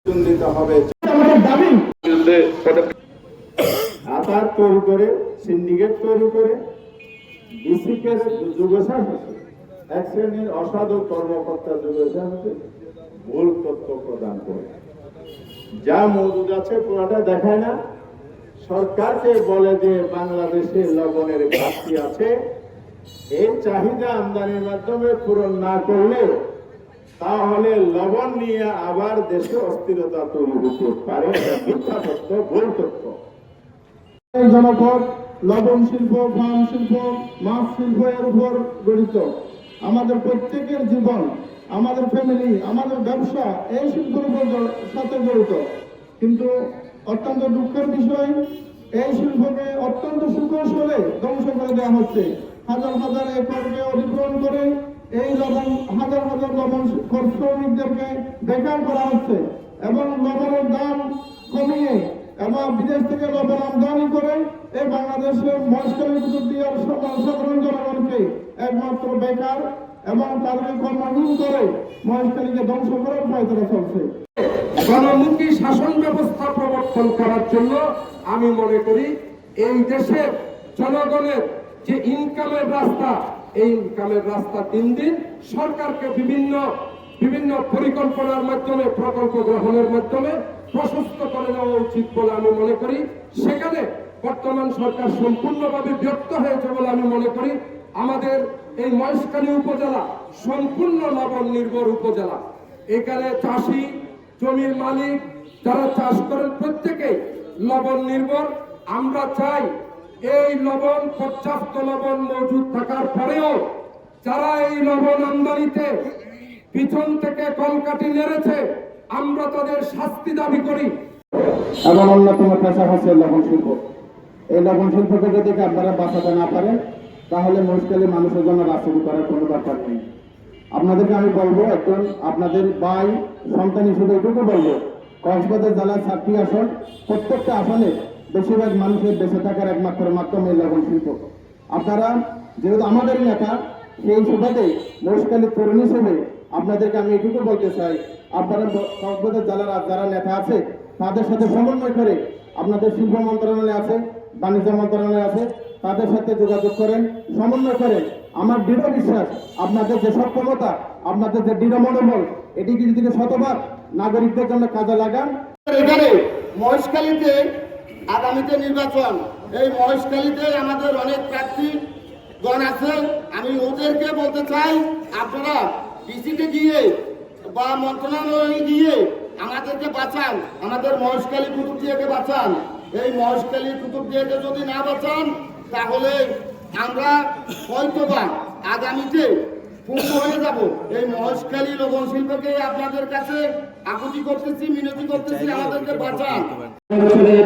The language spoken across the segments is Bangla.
দিতে হবে। আধার তৈরি করে, সিন্ডিকেট তৈরি করে বিসিকের যুগশাসকে এক শ্রেণীর অসাধু কর্মকর্তা যুগশাসকে ভুল তথ্য প্রদান করে যা মজুদ আছে পুরোটা দেখায় না। সরকারকে বলে যে বাংলাদেশে লবণের ঘাটতি আছে, এই চাহিদা আমদানির মাধ্যমে পূরণ না করলে তাহলে লবণ নিয়ে আবার দেশে অস্থিরতা তৈরি হতে পারে। মিথ্যা তথ্য, ভুল তথ্য। জনপদ লবণ শিল্প, ফার্ম শিল্প, মাছ শিল্প এর উপর গঠিত। আমাদের প্রত্যেকের জীবন, আমাদের ফ্যামিলি, আমাদের ব্যবসা এই শিল্পের উপর সাথে জড়িত। কিন্তু অত্যন্ত দুঃখের বিষয়, এই শিল্পকে অত্যন্ত সুকৌশলে ধ্বংস করে দেওয়া হচ্ছে। হাজার হাজার একরকে অধিগ্রহণ করে এই লবণ, হাজার হাজার লবণ শ্রমিকদেরকে বেকার করা হচ্ছে এবং লবণের দাম কমিয়ে এবং বিদেশ থেকে লবণ আমদানি করে এই বাংলাদেশের মহেশখালী কুতুবদিয়ার সাধারণ জনগণকে একমাত্র বেকার এবং তাদের কর্মহীন করে মহেশখালীকে ধ্বংস করার প্রয়ত্ন চলছে। গণমুখী শাসন ব্যবস্থা প্রবর্তন করার জন্য আমি মনে করি এই দেশের জনগণের যে ইনকামের রাস্তা, এই ইনকামের রাস্তা দিন দিন সরকারকে বিভিন্ন পরিকল্পনার মাধ্যমে, প্রকল্প গ্রহণের মাধ্যমে প্রশস্ত করে নেওয়া উচিত বলে আমি মনে করি। সেখানে বর্তমান সরকার সম্পূর্ণভাবে ব্যর্থ হয়েছে বলে আমি মনে করি। আমাদের এই মহেশখালী উপজেলা সম্পূর্ণ লবণ নির্ভর উপজেলা। এখানে চাষি, জমির মালিক যারা চাষ করেন প্রত্যেকেই লবণ নির্ভর। আমরা চাই এই লবণ, পর্যাপ্ত লবণ মজুদ থাকার পরেও যারা এই লবণ আমদানিতে পিছন থেকে কলকাঠি নেড়েছে, আমরা তাদের শাস্তি দাবি করি। এবং অন্যতম পেশা হচ্ছে লবণ শিল্প। এই লবণ শিল্পকে যদি আপনারা বাঁচাতে না পারেন তাহলে মহেশখালী মানুষের জন্য রাজনীতি করার কোনো দরকার নেই। আপনাদেরকে আমি বলবো, একজন আপনাদের ভাই সন্তান হিসেবে এটুকু বলবো, কক্সবাজার জেলার 7টি আসন, প্রত্যেকটা আসনে বেশিরভাগ মানুষের বেঁচে থাকার একমাত্র মাধ্যম এই লবণ শিল্প। আপনারা যেহেতু আমাদের নেতা, সেই সুবাদে মহেশখালী তরুণ হিসেবে আপনাদেরকে আমি এটুকু বলতে চাই, আপনারা কক্সবাজার জেলার যারা নেতা আছে তাদের সাথে সমন্বয় করে, আপনাদের শিল্প মন্ত্রণালয় আছে, বাণিজ্য মন্ত্রণালয় আছে, তাদের সাথে যোগাযোগ করেন, সমন্বয় করেন। আমার দৃঢ় বিশ্বাস আপনাদের যে সক্ষমতা, আপনাদের যে দৃঢ় মনোবল, এটিকে যদি শতভাগ নাগরিকদের জন্য কাজে লাগান। এখানে মহেশখালীতে আগামীতে নির্বাচন, এই মহেশখালীতে আমাদের অনেক প্রার্থীগণ আছে। আমি ওদেরকে বলতে চাই, আপনারা ডিসিতে গিয়ে বা মন্ত্রণালয়ে গিয়ে আমাদেরকে বাঁচান, আমাদের মহেশখালী কুতুবদিয়াকে বাঁচান। এই মহেশখালী কুতুবদিয়াকে যদি না বাঁচান তাহলে আমরা হয়তোবা আগামীতে পূর্ণ হয়ে যাব। এই মহেশখালী লবণ শিল্পকে আপনাদের কাছে আকুতি করতেছি, মিনতি করতেছি, আমাদেরকে বাঁচান।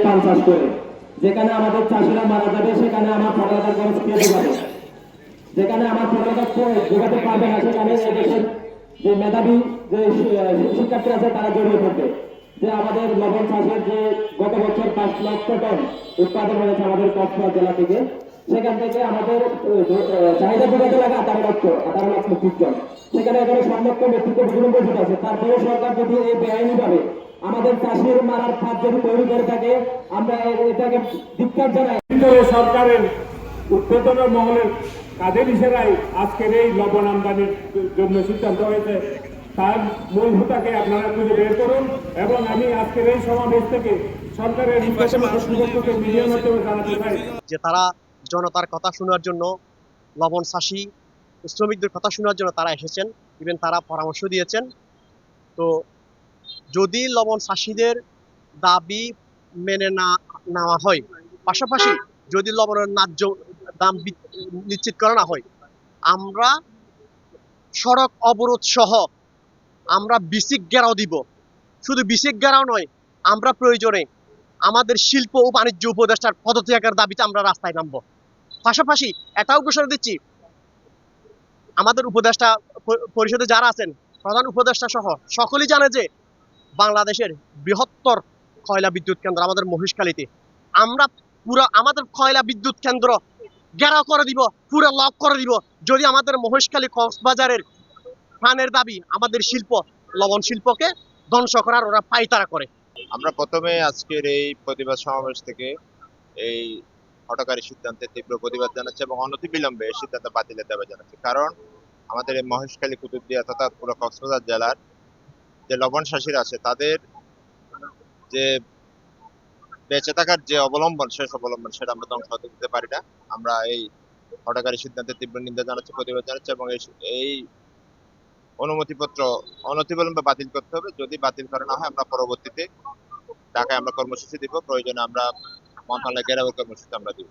পান চাষ করে যেখানে আমাদের চাষিরা মারা যাবে, সেখানে আমার পড়ালেখার খরচ কে যোগাবে? যেখানে আমার পড়ালেখা যোগাতে পারবে না, সেখানে দেশের যে মেধাবী যে শিক্ষার্থী আছে তারা জড়িয়ে পড়বে। যে আমাদের লবণ চাষের যে গত বছর 5 লক্ষ টন উৎপাদন হয়েছে আমাদের কক্সবাজার জেলা থেকে, সেখান থেকে আমাদের চাহিদা যোগাতে লাগে 18 লক্ষ মেট্রিক টন। সেখানে এখানে 7 লক্ষ মেট্রিক টন গুলো মজুদ আছে। তারপরে সরকার যদি এই বেআইনি ভাবে আমাদের চাষির মারার ফাঁদ যদি তৈরি করে থাকে, আমরা এটাকে ধিক্কার জানাই। সরকারের উৎপাদন মহলের কাজের ইশারায় আজকের এই লবণ আমদানির জন্য সিদ্ধান্ত হয়েছে। তার মূল হোতাকে আপনারা খুঁজে বের করুন এবং আমি আজকের এই সমাবেশ থেকে সরকারের মিডিয়ার মাধ্যমে জানাতে চাই যে তারা জনতার কথা শোনার জন্য, লবণ চাষী শ্রমিকদের কথা শোনার জন্য তারা এসেছেন, ইভেন তারা পরামর্শ দিয়েছেন। তো যদি লবণ চাষীদের দাবি মেনে না নেওয়া হয়, পাশাপাশি যদি লবণের ন্যায্য দাম নিশ্চিত করা না হয়, আমরা সড়ক অবরোধ সহ আমরা বিসিক ঘেরাও দিব। শুধু বিসিক ঘেরাও নয়, আমরা প্রয়োজনে আমাদের শিল্প ও বাণিজ্য উপদেষ্টার পদত্যাগের দাবিতে আমরা রাস্তায় নামবো। পাশাপাশি এটাও ঘোষণা দিচ্ছি, আমাদের উপদেষ্টা পরিষদে যারা আছেন, প্রধান উপদেষ্টা সহ সকলেই জানে যে বাংলাদেশের বৃহত্তর কয়লা বিদ্যুৎ কেন্দ্র আমাদের মহেশখালীতে। আমরা পুরো আমাদের কয়লা বিদ্যুৎ কেন্দ্র ঘেরাও করে দিব, পুরো লক করে দিব যদি আমাদের মহেশখালী কক্সবাজারের প্রাণের দাবি আমাদের শিল্প, লবণ শিল্পকে ধ্বংস করার ওরা পায়তারা করে। আমরা প্রথমে আজকের এই প্রতিবাদ সমাবেশ থেকে এই হঠকারী সিদ্ধান্তের তীব্র প্রতিবাদ জানাচ্ছি এবং অনতিবিলম্বে এই সিদ্ধান্ত বাতিলের দাবি জানাচ্ছি। কারণ আমাদের এই মহেশখালী, কুতুবদিয়া তথা পুরো কক্সবাজার জেলার যে লবণ চাষীরা আছে তাদের যে বেঁচে থাকার যে অবলম্বন, শেষ অবলম্বন, সেটা আমরা ধ্বংস হতে দিতে পারি না। আমরা এই হঠকারী সিদ্ধান্তের তীব্র নিন্দা জানাচ্ছি, প্রতিবাদ জানাচ্ছি এবং এই অনুমতিপত্র অনতিবিলম্বে বাতিল করতে হবে। যদি বাতিল করা না হয় আমরা পরবর্তীতে ঢাকায় আমরা কর্মসূচি দিব, প্রয়োজনে আমরা মন্ত্রণালয়ে ঘেরাও কর্মসূচি আমরা দিব।